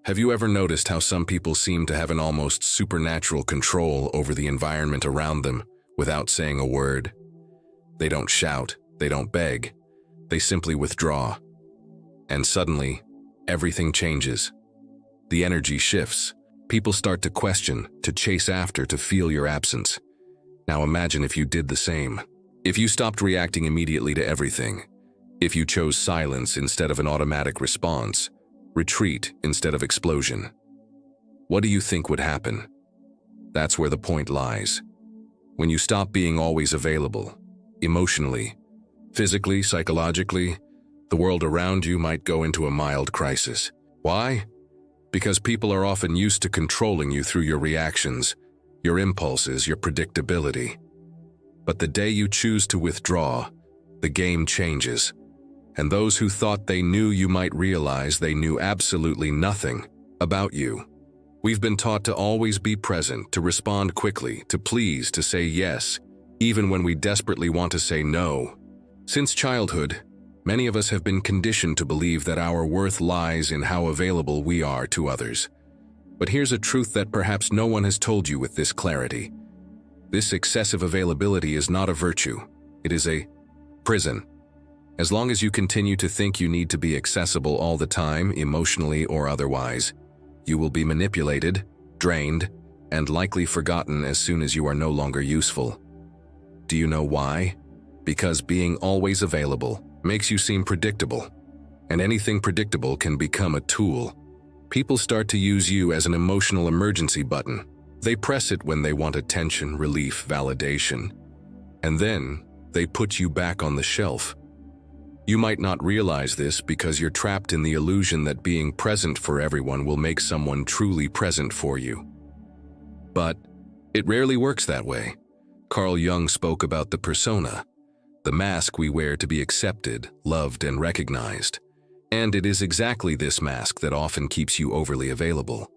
Have you ever noticed how some people seem to have an almost supernatural control over the environment around them without saying a word? They don't shout, they don't beg, they simply withdraw. And suddenly, everything changes. The energy shifts. People start to question, to chase after, to feel your absence. Now imagine if you did the same. If you stopped reacting immediately to everything. If you chose silence instead of an automatic response. Retreat instead of explosion. What do you think would happen? That's where the point lies. When you stop being always available, emotionally, physically, psychologically, the world around you might go into a mild crisis. Why? Because people are often used to controlling you through your reactions, your impulses, your predictability. But the day you choose to withdraw, the game changes. And those who thought they knew you might realize they knew absolutely nothing about you. We've been taught to always be present, to respond quickly, to please, to say yes, even when we desperately want to say no. Since childhood, many of us have been conditioned to believe that our worth lies in how available we are to others. But here's a truth that perhaps no one has told you with this clarity. This excessive availability is not a virtue. It is a prison. As long as you continue to think you need to be accessible all the time, emotionally or otherwise, you will be manipulated, drained, and likely forgotten as soon as you are no longer useful. Do you know why? Because being always available makes you seem predictable, and anything predictable can become a tool. People start to use you as an emotional emergency button. They press it when they want attention, relief, validation, and then they put you back on the shelf. You might not realize this because you're trapped in the illusion that being present for everyone will make someone truly present for you. But it rarely works that way. Carl Jung spoke about the persona, the mask we wear to be accepted, loved, and recognized. And it is exactly this mask that often keeps you overly available.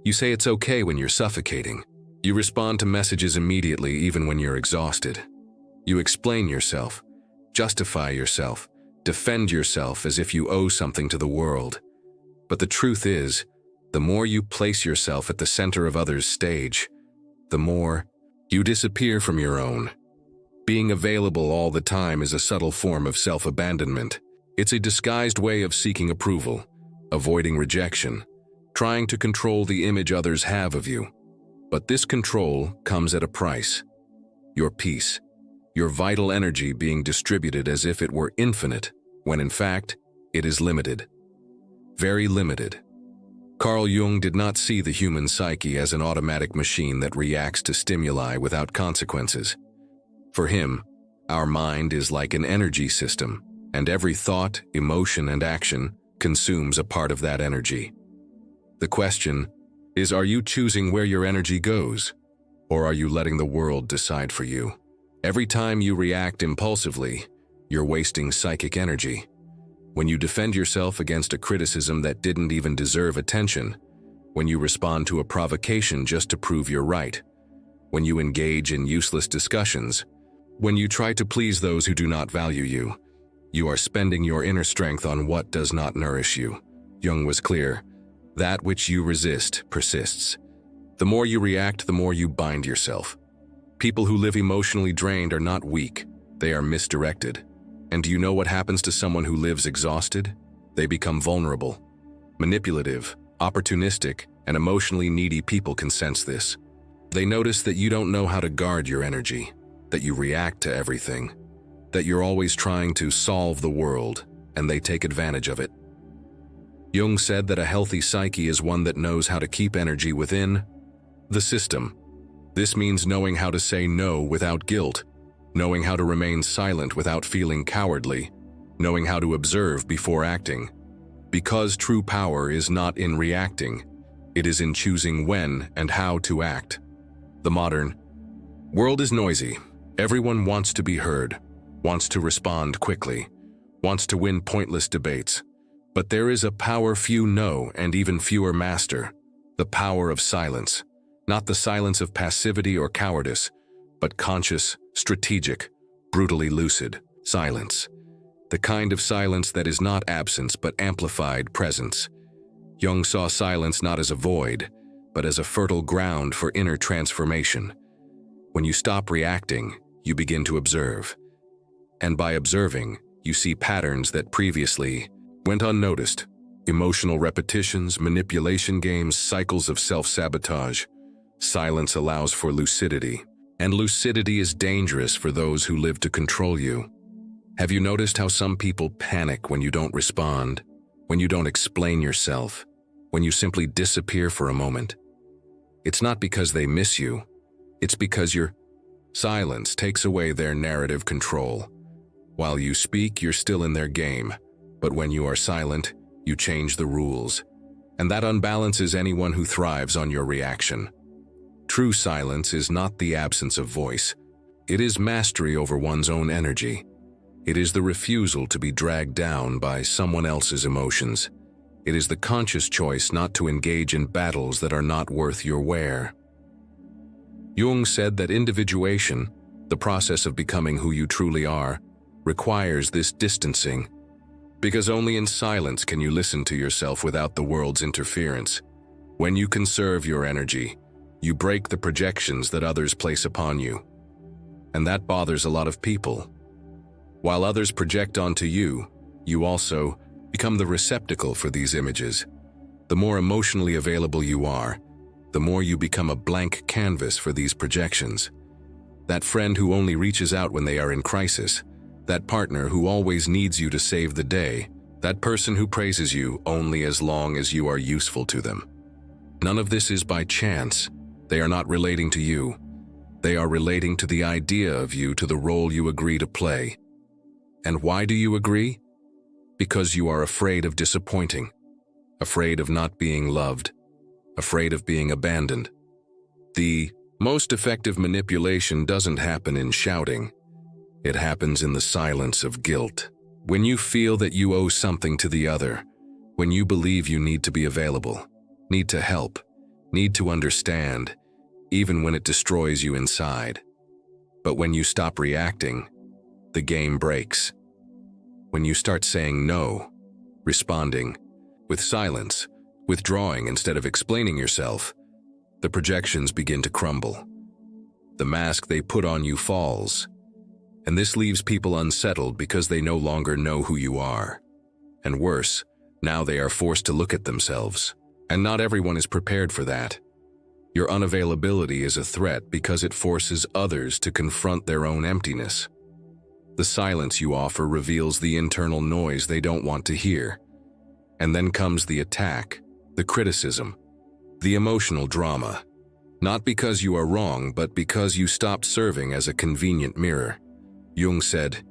You say it's okay when you're suffocating. You respond to messages immediately even when you're exhausted. You explain yourself, justify yourself, defend yourself as if you owe something to the world. But the truth is, the more you place yourself at the center of others' stage, the more you disappear from your own. Being available all the time is a subtle form of self-abandonment. It's a disguised way of seeking approval, avoiding rejection, trying to control the image others have of you. But this control comes at a price. Your peace. Your vital energy being distributed as if it were infinite, when in fact, it is limited. Very limited. Carl Jung did not see the human psyche as an automatic machine that reacts to stimuli without consequences. For him, our mind is like an energy system, and every thought, emotion, and action consumes a part of that energy. The question is, are you choosing where your energy goes, or are you letting the world decide for you? Every time you react impulsively, you're wasting psychic energy. When you defend yourself against a criticism that didn't even deserve attention, when you respond to a provocation just to prove you're right, when you engage in useless discussions, when you try to please those who do not value you, you are spending your inner strength on what does not nourish you. Jung was clear. That which you resist persists. The more you react, the more you bind yourself. People who live emotionally drained are not weak, they are misdirected. And do you know what happens to someone who lives exhausted? They become vulnerable. Manipulative, opportunistic, and emotionally needy people can sense this. They notice that you don't know how to guard your energy, that you react to everything, that you're always trying to solve the world, and they take advantage of it. Jung said that a healthy psyche is one that knows how to keep energy within the system. This means knowing how to say no without guilt, knowing how to remain silent without feeling cowardly, knowing how to observe before acting. Because true power is not in reacting, it is in choosing when and how to act. The modern world is noisy. Everyone wants to be heard, wants to respond quickly, wants to win pointless debates. But there is a power few know and even fewer master, the power of silence. Not the silence of passivity or cowardice, but conscious, strategic, brutally lucid silence. The kind of silence that is not absence but amplified presence. Jung saw silence not as a void, but as a fertile ground for inner transformation. When you stop reacting, you begin to observe. And by observing, you see patterns that previously went unnoticed. Emotional repetitions, manipulation games, cycles of self-sabotage. Silence allows for lucidity, and lucidity is dangerous for those who live to control you. Have you noticed how some people panic when you don't respond, when you don't explain yourself, when you simply disappear for a moment? It's not because they miss you, it's because your silence takes away their narrative control. While you speak, you're still in their game, but when you are silent, you change the rules, and that unbalances anyone who thrives on your reaction. True silence is not the absence of voice. It is mastery over one's own energy. It is the refusal to be dragged down by someone else's emotions. It is the conscious choice not to engage in battles that are not worth your wear. Jung said that individuation, the process of becoming who you truly are, requires this distancing, because only in silence can you listen to yourself without the world's interference. When you conserve your energy, you break the projections that others place upon you. And that bothers a lot of people. While others project onto you, you also become the receptacle for these images. The more emotionally available you are, the more you become a blank canvas for these projections. That friend who only reaches out when they are in crisis, that partner who always needs you to save the day, that person who praises you only as long as you are useful to them. None of this is by chance. They are not relating to you. They are relating to the idea of you, to the role you agree to play. And why do you agree? Because you are afraid of disappointing, afraid of not being loved, afraid of being abandoned. The most effective manipulation doesn't happen in shouting. It happens in the silence of guilt. When you feel that you owe something to the other, when you believe you need to be available, need to help, need to understand, even when it destroys you inside. But when you stop reacting, the game breaks. When you start saying no, responding with silence, withdrawing instead of explaining yourself, the projections begin to crumble. The mask they put on you falls, and this leaves people unsettled because they no longer know who you are. And worse, now they are forced to look at themselves, and not everyone is prepared for that. Your unavailability is a threat because it forces others to confront their own emptiness. The silence you offer reveals the internal noise they don't want to hear. And then comes the attack, the criticism, the emotional drama. Not because you are wrong, but because you stopped serving as a convenient mirror. Jung said,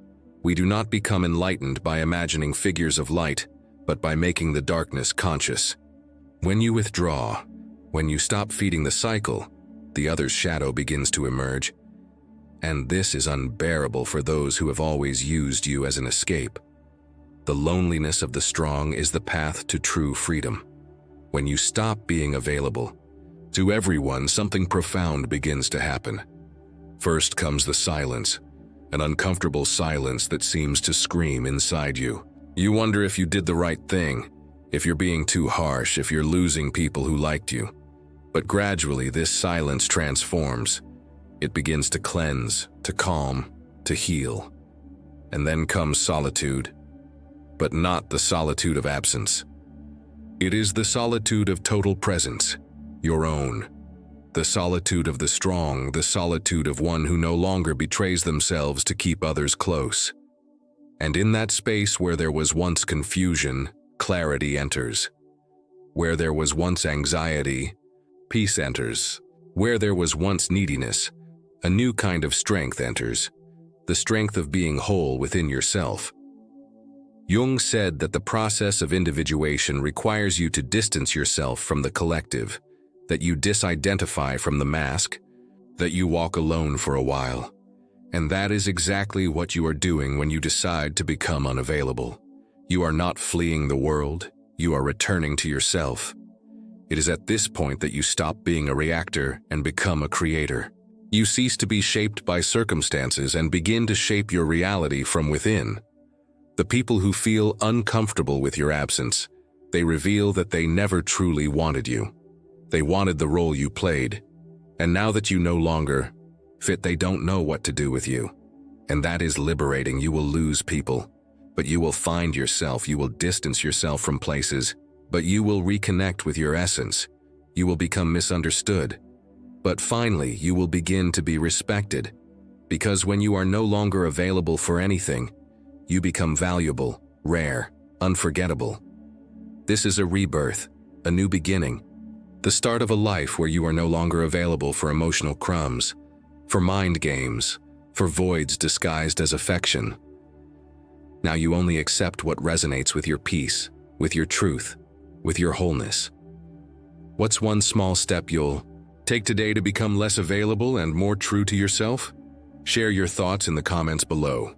"We do not become enlightened by imagining figures of light, but by making the darkness conscious." When you withdraw, when you stop feeding the cycle, the other's shadow begins to emerge. And this is unbearable for those who have always used you as an escape. The loneliness of the strong is the path to true freedom. When you stop being available, to everyone something profound begins to happen. First comes the silence, an uncomfortable silence that seems to scream inside you. You wonder if you did the right thing, if you're being too harsh, if you're losing people who liked you. But gradually this silence transforms. It begins to cleanse, to calm, to heal. And then comes solitude, but not the solitude of absence. It is the solitude of total presence, your own. The solitude of the strong, the solitude of one who no longer betrays themselves to keep others close. And in that space where there was once confusion, clarity enters. Where there was once anxiety, peace enters. Where there was once neediness, a new kind of strength enters, the strength of being whole within yourself. Jung said that the process of individuation requires you to distance yourself from the collective, that you disidentify from the mask, that you walk alone for a while. And that is exactly what you are doing when you decide to become unavailable. You are not fleeing the world, you are returning to yourself. It is at this point that you stop being a reactor and become a creator. You cease to be shaped by circumstances and begin to shape your reality from within. The people who feel uncomfortable with your absence, They reveal that they never truly wanted you. They wanted the role you played. And now that you no longer fit, they don't know what to do with you. And that is liberating. You will lose people, but you will find yourself. You will distance yourself from places, but you will reconnect with your essence. You will become misunderstood, but finally you will begin to be respected. Because when you are no longer available for anything, you become valuable, rare, unforgettable. This is a rebirth, a new beginning, the start of a life where you are no longer available for emotional crumbs, for mind games, for voids disguised as affection. Now you only accept what resonates with your peace, with your truth, with your wholeness. What's one small step you'll take today to become less available and more true to yourself? Share your thoughts in the comments below.